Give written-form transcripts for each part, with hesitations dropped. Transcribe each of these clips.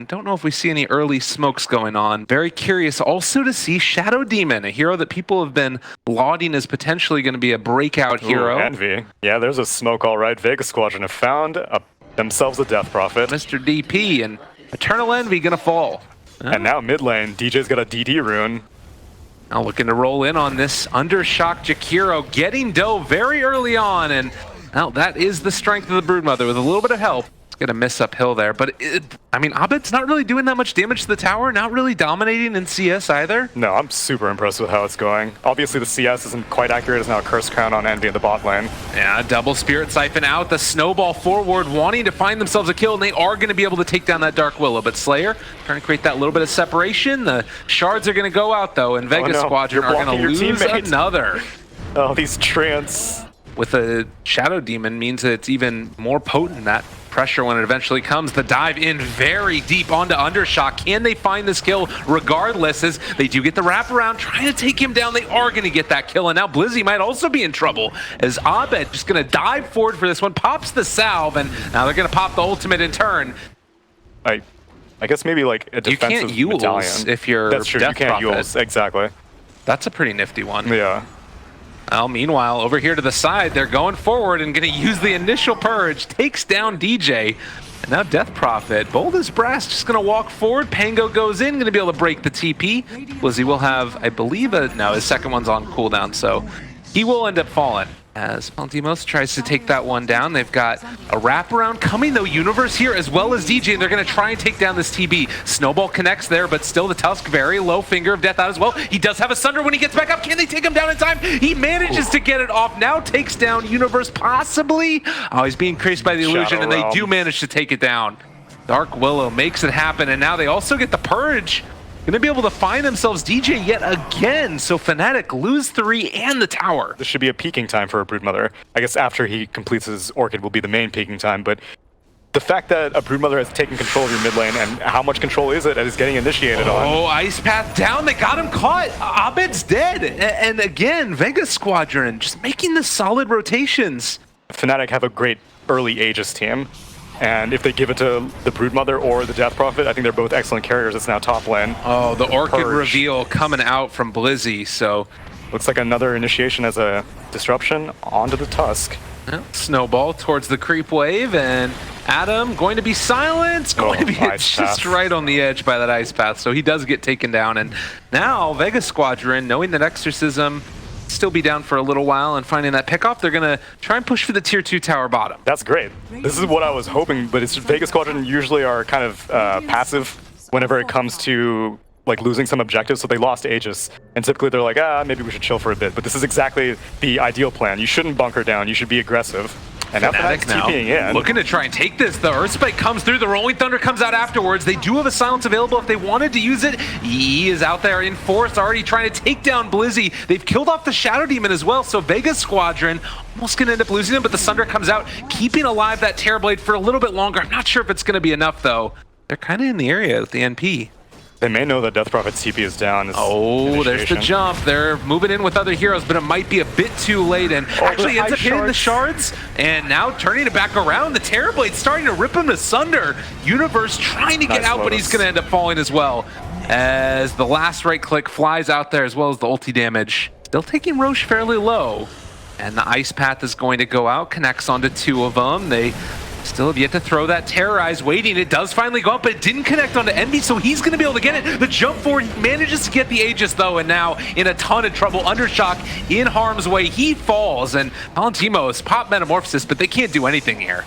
Don't know if we see any early smokes going on. Very curious also to see Shadow Demon, a hero that people have been lauding as potentially going to be a breakout hero. Envy. Yeah, there's a smoke all right. Vega Squadron have found themselves a Death Prophet. Mr. DP and Eternal Envy going to fall. And now mid lane, DJ's got a DD rune. Now looking to roll in on this Undershock Jakiro, getting dough very early on, and now that is the strength of the Broodmother with a little bit of help. Gonna miss uphill there, but I mean, Abed's not really doing that much damage to the tower, not really dominating in CS either. No, I'm super impressed with how it's going. Obviously, the CS isn't quite accurate. It's now a Curse Crown on Envy in the bot lane. Yeah, double Spirit Siphon out, the snowball forward, wanting to find themselves a kill, and they are going to be able to take down that Dark Willow, but Slayer trying to create that little bit of separation. The shards are going to go out, though, and Vega Squadron are going to lose another. Oh, these Trance. With a Shadow Demon means that it's even more potent, that pressure when it eventually comes. The dive in very deep onto Undershock. Can they find this kill regardless, as they do get the wraparound trying to take him down? They are going to get that kill, and now Blizzy might also be in trouble as Abed just going to dive forward for this one, pops the salve, and now they're going to pop the ultimate in turn. I guess maybe like a defensive you can't medallion. if you're That's true, Death you can't Prophet. Yules, exactly. That's a pretty nifty one. Yeah. Well, meanwhile, over here to the side, they're going forward and going to use the initial purge, takes down DJ, and now Death Prophet, bold as brass, just going to walk forward. Pango goes in, going to be able to break the TP. Blizzy will have, I believe, no, his second one's on cooldown, so he will end up falling. As Pontimos tries to take that one down. They've got a wraparound coming, though, Universe here as well as DJ, and they're going to try and take down this TB. Snowball connects there, but still the Tusk, very low, Finger of Death out as well. He does have a Sunder when he gets back up. Can they take him down in time? He manages to get it off. Now takes down Universe, possibly. Oh, he's being creased by the illusion, and they do manage to take it down. Dark Willow makes it happen, and now they also get the Purge. Going to be able to find themselves DJ yet again, so FNATIC lose 3 and the tower. This should be a peaking time for a Broodmother. I guess after he completes his Orchid will be the main peaking time, but the fact that a Broodmother has taken control of your mid lane, and how much control is it getting initiated on? Oh, Ice Path down, they got him caught. Abed's dead, and again, Vega Squadron just making the solid rotations. FNATIC have a great early Aegis team. And if they give it to the Broodmother or the Death Prophet, I think they're both excellent carriers. It's now top lane. Oh, the Orchid reveal coming out from Blizzy, so... Looks like another initiation as a disruption onto the Tusk. Well, snowball towards the creep wave, and Adam going to be silenced, going to be hit just right on the edge by that Ice Path, so he does get taken down. And now Vega Squadron, knowing that Exorcism still be down for a little while and finding that pickoff, they're going to try and push for the tier 2 tower bottom. That's great. This is what I was hoping, but it's Vega Squadron usually are kind of passive whenever it comes to like losing some objectives, so they lost Aegis, and typically they're like, maybe we should chill for a bit, but this is exactly the ideal plan. You shouldn't bunker down, you should be aggressive. And FNATIC now TPing in. Looking to try and take this. The Earthspike comes through, the Rolling Thunder comes out afterwards. They do have a silence available if they wanted to use it. He is out there in force, already trying to take down Blizzy. They've killed off the Shadow Demon as well, so Vega Squadron almost going to end up losing him, but the Sunder comes out, keeping alive that Terrorblade for a little bit longer. I'm not sure if it's going to be enough, though. They're kind of in the area with the NP. They may know that Death Prophet's TP is down. Oh, there's the jump. They're moving in with other heroes, but it might be a bit too late, and actually ends up hitting the shards, and now turning it back around. The Terrorblade starting to rip him asunder. Universe trying to get out, but he's going to end up falling as well, as the last right click flies out there, as well as the ulti damage. Still taking Roche fairly low, and the Ice Path is going to go out, connects onto 2 of them. They still have yet to throw that Terrorize, waiting. It does finally go up, but it didn't connect onto Envy, so he's going to be able to get it. The jump forward, he manages to get the Aegis, though, and now in a ton of trouble. Undershock in harm's way. He falls, and Valentimos pop Metamorphosis, but they can't do anything here.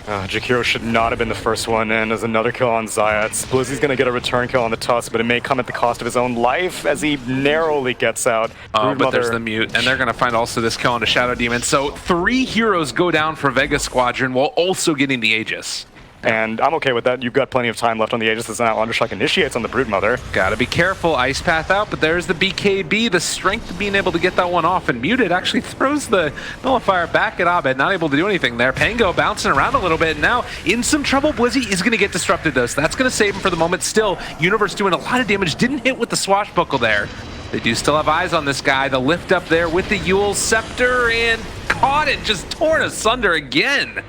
Jakiro should not have been the first one in. There's another kill on Zayats. Blizzy's going to get a return kill on the Tusk, but it may come at the cost of his own life as he narrowly gets out. Oh, but there's the mute, and they're going to find also this kill on the Shadow Demon. So 3 heroes go down for Vega Squadron while also getting the Aegis. And I'm okay with that. You've got plenty of time left on the Aegis as now Undershock initiates on the Broodmother. Gotta be careful. Ice Path out, but there's the BKB. The strength of being able to get that one off, and Muted actually throws the nullifier back at Abed. Not able to do anything there. Pango bouncing around a little bit. Now in some trouble. Blizzy is going to get disrupted though, so that's going to save him for the moment. Still, Universe doing a lot of damage. Didn't hit with the swashbuckle there. They do still have eyes on this guy. The lift up there with the Yule Scepter, and caught it, just torn asunder again.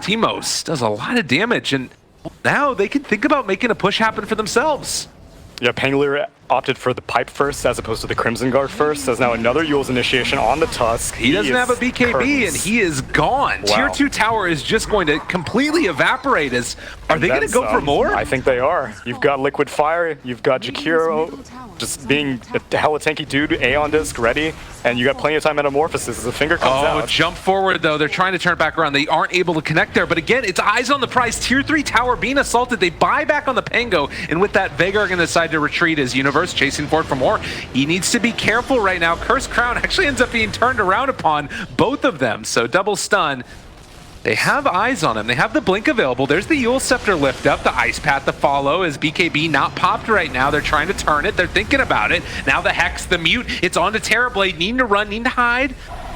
Timos does a lot of damage, and Now they can think about making a push happen for themselves. Yeah, Pangolier opted for the pipe first as opposed to the Crimson Guard first. There's now another Eul's initiation on the Tusk. He doesn't have a BKB curtains. and he is gone. Wow. Tier 2 tower is just going to completely evaporate. Are they going to go for more? I think they are. You've got Liquid Fire, you've got Jakiro just being a hella tanky dude, Aeon Disc ready, and you got plenty of time Metamorphosis as the finger comes out. Jump forward though. They're trying to turn it back around. They aren't able to connect there, but again, it's eyes on the prize. Tier 3 tower being assaulted. They buy back on the Pango, and with that, Vega are going to decide to retreat as Universe chasing forward for more. He needs to be careful right now. Cursed Crown actually ends up being turned around upon both of them, so double stun. They have eyes on him. They have the blink available. There's the Eul Scepter lift up, the Ice Path to follow. Is BKB not popped right now? They're trying to turn it. They're thinking about it. Now the Hex, the Mute. It's on to Terrorblade. Needing to run, needing to hide.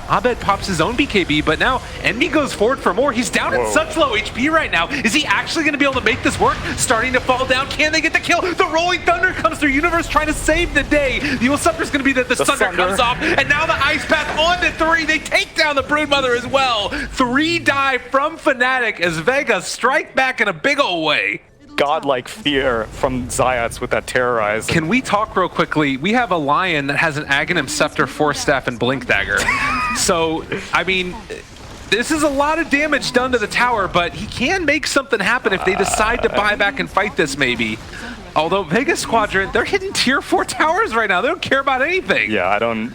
Abed pops his own BKB, but now Envy goes forward for more. He's down at such low HP right now. Is he actually going to be able to make this work? Starting to fall down. Can they get the kill? The Rolling Thunder comes through. Universe trying to save the day. The Eul Scepter's going to be that the Thunder comes off, and now the Ice Path on to 3. They take down the Broodmother as well. 3 die from FNATIC as Vega strike back in a big ol' way. Godlike fear from Zayats with that Terrorize. Can we talk real quickly? We have a Lion that has an Aghanim Scepter, Force Staff, and Blink Dagger. So, I mean, this is a lot of damage done to the tower, but he can make something happen if they decide to buy back and fight this maybe. Although Vega Squadron, they're hitting tier 4 towers right now. They don't care about anything. Yeah, I don't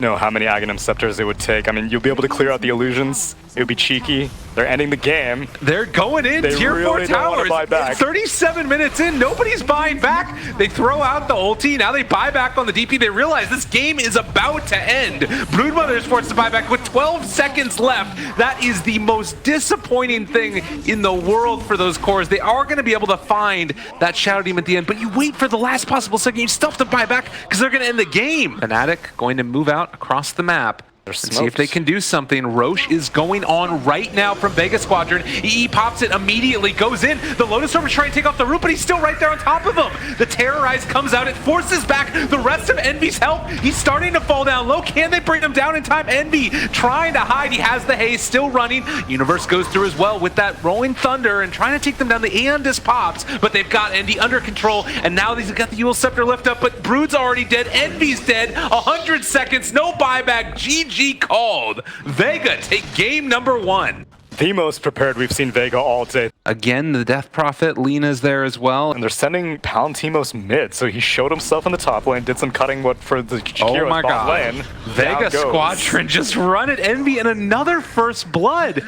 know how many Aghanim Scepters it would take. I mean, you'll be able to clear out the illusions. It would be cheeky. They're ending the game. They're going in. They tier really 4 don't want towers. to buy back. 37 minutes in. Nobody's buying back. They throw out the ulti. Now they buy back on the DP. They realize this game is about to end. Broodmother is forced to buy back with 12 seconds left. That is the most disappointing thing in the world for those cores. They are going to be able to find that Shadow Demon at the end, but you wait for the last possible second. You still have to buy back because they're going to end the game. FNATIC going to move out across the map and see if they can do something. Roche is going on right now from Vega Squadron. EE pops it immediately, goes in. The Lotus Storm is trying to take off the root, but he's still right there on top of him. The Terrorize comes out. It forces back the rest of Envy's help. He's starting to fall down low. Can they bring him down in time? Envy trying to hide. He has the haze, still running. Universe goes through as well with that Rolling Thunder and trying to take them down. The Aeon Disc pops, but they've got Envy under control, and now they've got the Eul Scepter lift up, but Brood's already dead. Envy's dead. 100 seconds, no buyback. GG called. Vega take game number 1. The most prepared we've seen Vega all day. Again, the Death Prophet, Lena's there as well. And they're sending Palantimos mid, so he showed himself in the top lane, did some cutting for the Jakiro my bot God. lane. Vega Squadron just run at Envy and another first blood.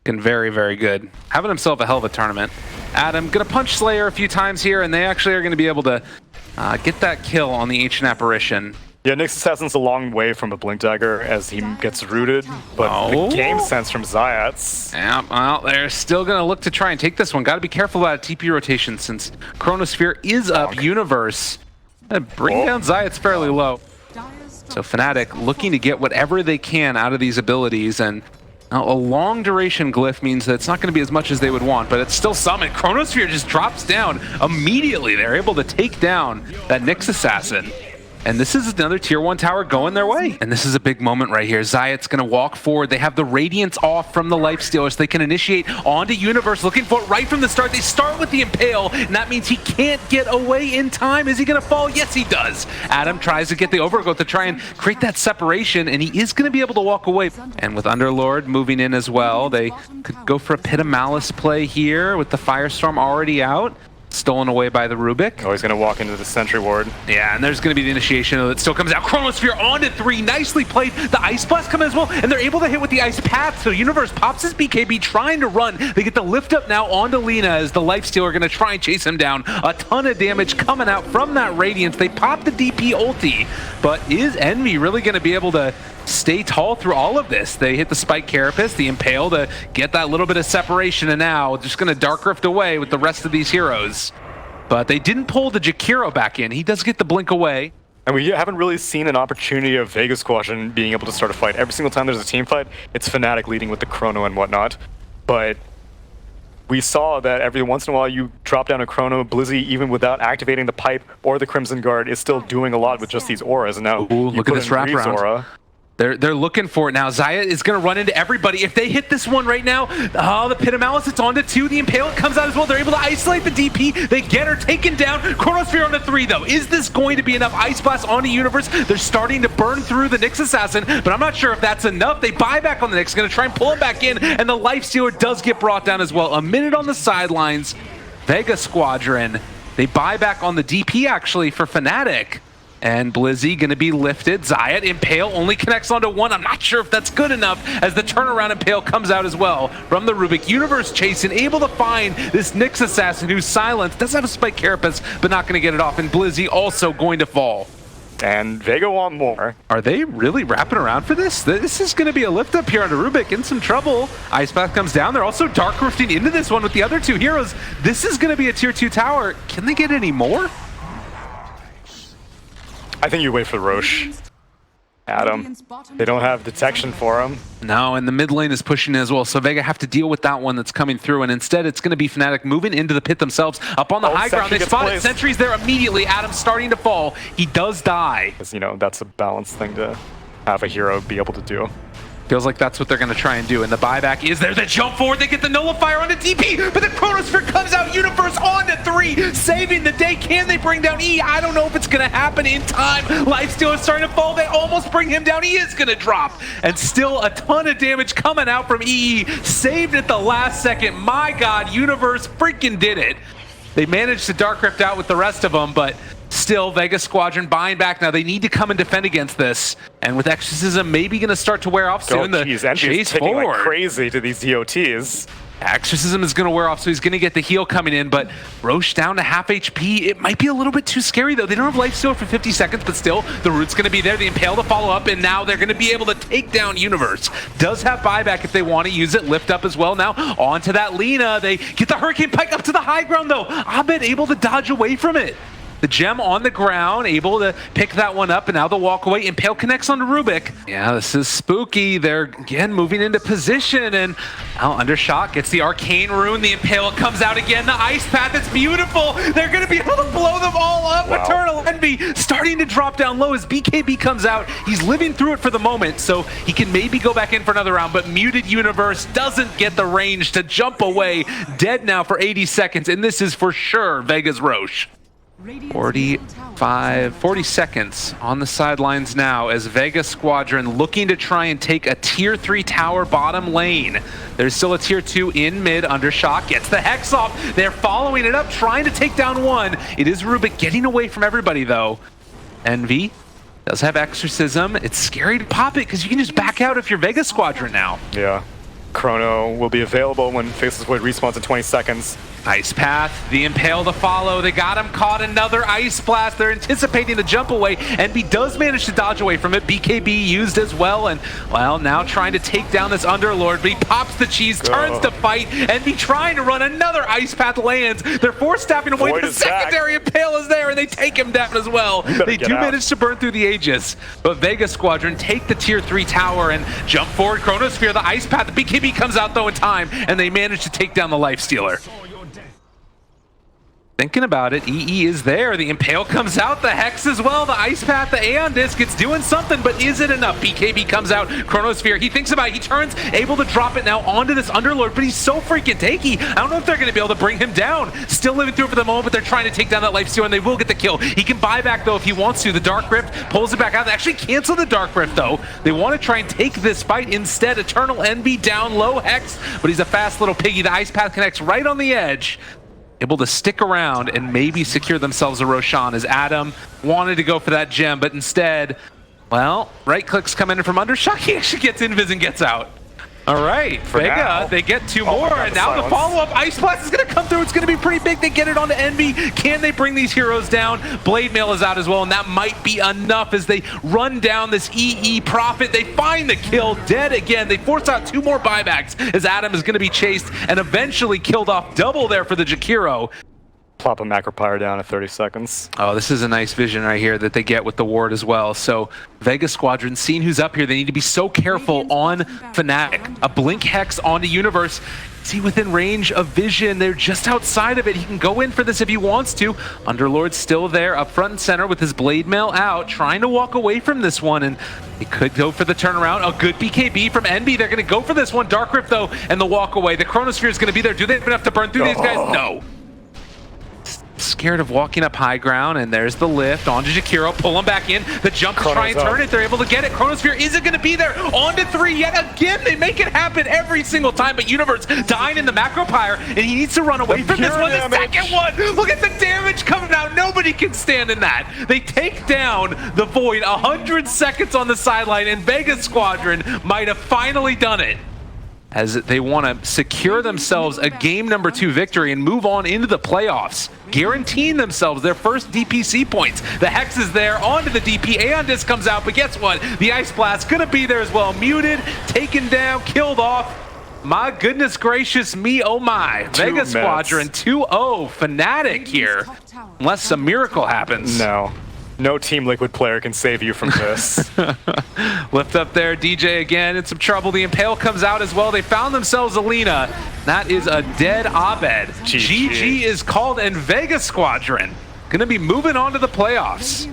And very, very good. Having himself a hell of a tournament. Adam, gonna punch Slayer a few times here, and they actually are gonna be able to get that kill on the Ancient Apparition. Yeah, Nyx Assassin's a long way from a Blink Dagger as he gets rooted, but the game sense from Zayats. Yeah, well, they're still going to look to try and take this one. Got to be careful about TP rotation since Chronosphere is up. Universe bring down Zayats fairly low. So FNATIC looking to get whatever they can out of these abilities, and a long duration glyph means that it's not going to be as much as they would want, but it's still summon. Chronosphere just drops down immediately. They're able to take down that Nyx Assassin. And this is another tier 1 tower going their way. And this is a big moment right here. Zayat's going to walk forward. They have the Radiance off from the Lifestealers. They can initiate onto Universe, looking for it right from the start. They start with the Impale, and that means he can't get away in time. Is he going to fall? Yes, he does. Adam tries to get the Overgrowth to try and create that separation, and he is going to be able to walk away. And with Underlord moving in as well, they could go for a Pit of Malice play here with the Firestorm already out. Stolen away by the Rubik. Oh, he's going to walk into the Sentry Ward. Yeah, and there's going to be the initiation that still comes out. Chronosphere onto 3, nicely played. The Ice Blast come as well, and they're able to hit with the Ice Path. So Universe pops his BKB, trying to run. They get the lift up now onto Lena as the Lifestealer going to try and chase him down. A ton of damage coming out from that Radiance. They pop the DP ulti, but is Envy really going to be able to stay tall through all of this? They hit the Spike Carapace, the Impale to get that little bit of separation, and now just going to Dark Rift away with the rest of these heroes. But they didn't pull the Jakiro back in. He does get the blink away. And we haven't really seen an opportunity of Vega Squadron being able to start a fight. Every single time there's a team fight, it's FNATIC leading with the Chrono and whatnot. But we saw that every once in a while you drop down a Chrono, Blizzy, even without activating the pipe or the Crimson Guard, is still doing a lot with just these auras. And now look at this wraparound. They're looking for it now. Xayah is going to run into everybody. If they hit this one right now, oh, the Pit of Malice, it's on to 2. The Impale comes out as well. They're able to isolate the DP. They get her taken down. Chronosphere on to 3, though. Is this going to be enough? Ice Blast on the Universe. They're starting to burn through the Nyx Assassin, but I'm not sure if that's enough. They buy back on the Nyx, going to try and pull him back in, and the Lifestealer does get brought down as well. A minute on the sidelines. VEGA Squadron, they buy back on the DP, actually, for FNATIC. And Blizzy going to be lifted. Xayah, Impale only connects onto 1. I'm not sure if that's good enough as the turnaround Impale comes out as well from the Rubik. Universe chasing, able to find this Nyx Assassin who's silenced. Does have a Spike Carapace, but not going to get it off. And Blizzy also going to fall. And VEGA want more. Are they really wrapping around for this? This is going to be a lift up here onto Rubik. In some trouble. Ice Path comes down. They're also Dark Rifting into this one with the other 2 heroes. This is going to be a tier 2 tower. Can they get any more? I think you wait for Roche. Adam. They don't have detection for him. No, and the mid lane is pushing as well, so VEGA have to deal with that one that's coming through, and instead it's going to be FNATIC moving into the pit themselves. Up on the high ground, they spot it. Sentry's there immediately. Adam's starting to fall. He does die. Because, you know, that's a balanced thing to have a hero be able to do. Feels like that's what they're going to try and do, and the buyback is there. They jump forward, they get the nullifier on the DP, but the Chronosphere comes out. Universe on to 3, saving the day. Can they bring down E? I don't know if it's going to happen in time. Lifestealer is starting to fall. They almost bring him down. He is going to drop, and still a ton of damage coming out from EE. Saved at the last second. My God, Universe freaking did it. They managed to Dark Rift out with the rest of them, but still, VEGA Squadron buying back. Now they need to come and defend against this. And with Exorcism maybe going to start to wear off soon, the chase forward. Like crazy to these DOTs. Exorcism is going to wear off, so he's going to get the heal coming in, but Roche down to half HP. It might be a little bit too scary, though. They don't have Lifesteal for 50 seconds, but still, the Root's going to be there. The Impale to follow up, and now they're going to be able to take down Universe. Does have buyback if they want to use it. Lift up as well now. Onto that Lina. They get the Hurricane Pike up to the high ground, though. Abed able to dodge away from it. The gem on the ground, able to pick that one up, and now the walk away. Impale connects onto Rubik. Yeah, this is spooky. They're, again, moving into position, and now Undershot gets the Arcane Rune. The Impale comes out again. The Ice Path, it's beautiful. They're going to be able to blow them all up. Wow. Eternal Envy starting to drop down low as BKB comes out. He's living through it for the moment, so he can maybe go back in for another round, but Muted Universe doesn't get the range to jump away. Dead now for 80 seconds, and this is for sure VEGA's Roche. 40 seconds on the sidelines now as VEGA Squadron looking to try and take a tier 3 tower bottom lane. There's still a tier 2 in mid. Undershot gets the Hex off. They're following it up, trying to take down 1. It is Rubik getting away from everybody, though. Envy does have Exorcism. It's scary to pop it because you can just back out if you're VEGA Squadron now. Yeah. Chrono will be available when Faceless Void respawns in 20 seconds. Ice Path, the Impale to follow. They got him caught. Another Ice Blast. They're anticipating the jump away. Envy does manage to dodge away from it. BKB used as well. And, well, now trying to take down this Underlord. But he pops the cheese, turns to fight. Envy trying to run. Another Ice Path lands. They're force-staffing away. Void the secondary back. Impale is there, and they take him down as well. They do manage to burn through the Aegis. But VEGA Squadron take the tier 3 tower and jump forward. Chronosphere, the Ice Path. The BKB comes out, though, in time. And they manage to take down the Lifestealer. Thinking about it, EE is there. The Impale comes out, the Hex as well, the Ice Path, the Aeon Disc, it's doing something, but is it enough? BKB comes out, Chronosphere, he thinks about it, he turns, able to drop it now onto this Underlord, but he's so freaking tanky. I don't know if they're going to be able to bring him down. Still living through it for the moment, but they're trying to take down that Lifestealer, and they will get the kill. He can buy back, though, if he wants to. The Dark Rift pulls it back out. They actually cancel the Dark Rift, though. They want to try and take this fight instead. Eternal Envy down low, Hex, but he's a fast little piggy. The Ice Path connects right on the edge. Able to stick around and maybe secure themselves a Roshan as Adam wanted to go for that gem, but instead, well, right clicks come in from Undershot. He actually gets invis and gets out. All right, VEGA, they get 2 more, God, and now the follow-up Ice Blast is going to come through. It's going to be pretty big. They get it onto Envy. Can they bring these heroes down? Blade Mail is out as well, and that might be enough as they run down this EE Prophet. They find the kill, dead again. They force out 2 more buybacks as Adam is going to be chased and eventually killed off. Double there for the Jakiro. Plop a Macropyre down at 30 seconds. Oh, this is a nice vision right here that they get with the ward as well. So VEGA Squadron, seeing who's up here, they need to be so careful on FNATIC. A Blink Hex onto Universe. See, within range of vision, they're just outside of it. He can go in for this if he wants to. Underlord's still there, up front and center with his blade mail out, trying to walk away from this one, and he could go for the turnaround. A good BKB from Envy. They're going to go for this one. Dark Rift, though, and the walk away. The Chronosphere is going to be there. Do they have enough to burn through these guys? No. Scared of walking up high ground, and there's the lift onto Jakiro, pull him back in, the jump to try and turn it, they're able to get it. Chronosphere isn't going to be there, on to 3 yet again. They make it happen every single time, but Universe dying in the macro pyre, and he needs to run away from this one. The second one, look at the damage coming out. Nobody can stand in that. They take down the Void, 100 seconds on the sideline, and Vega Squadron might have finally done it, as they want to secure themselves a game number 2 victory and move on into the playoffs, guaranteeing themselves their first DPC points. The Hex is there, onto the DP, Aeon Disc comes out, but guess what? The Ice Blast gonna be there as well. Muted, taken down, killed off. My goodness gracious me, oh my. Vega Squadron 2-0, FNATIC here. Unless a miracle happens. No Team Liquid player can save you from this. Lift up there, DJ again in some trouble. The Impale comes out as well. They found themselves Alina. That is a dead Abed. GG is called, and Vega Squadron gonna be moving on to the playoffs.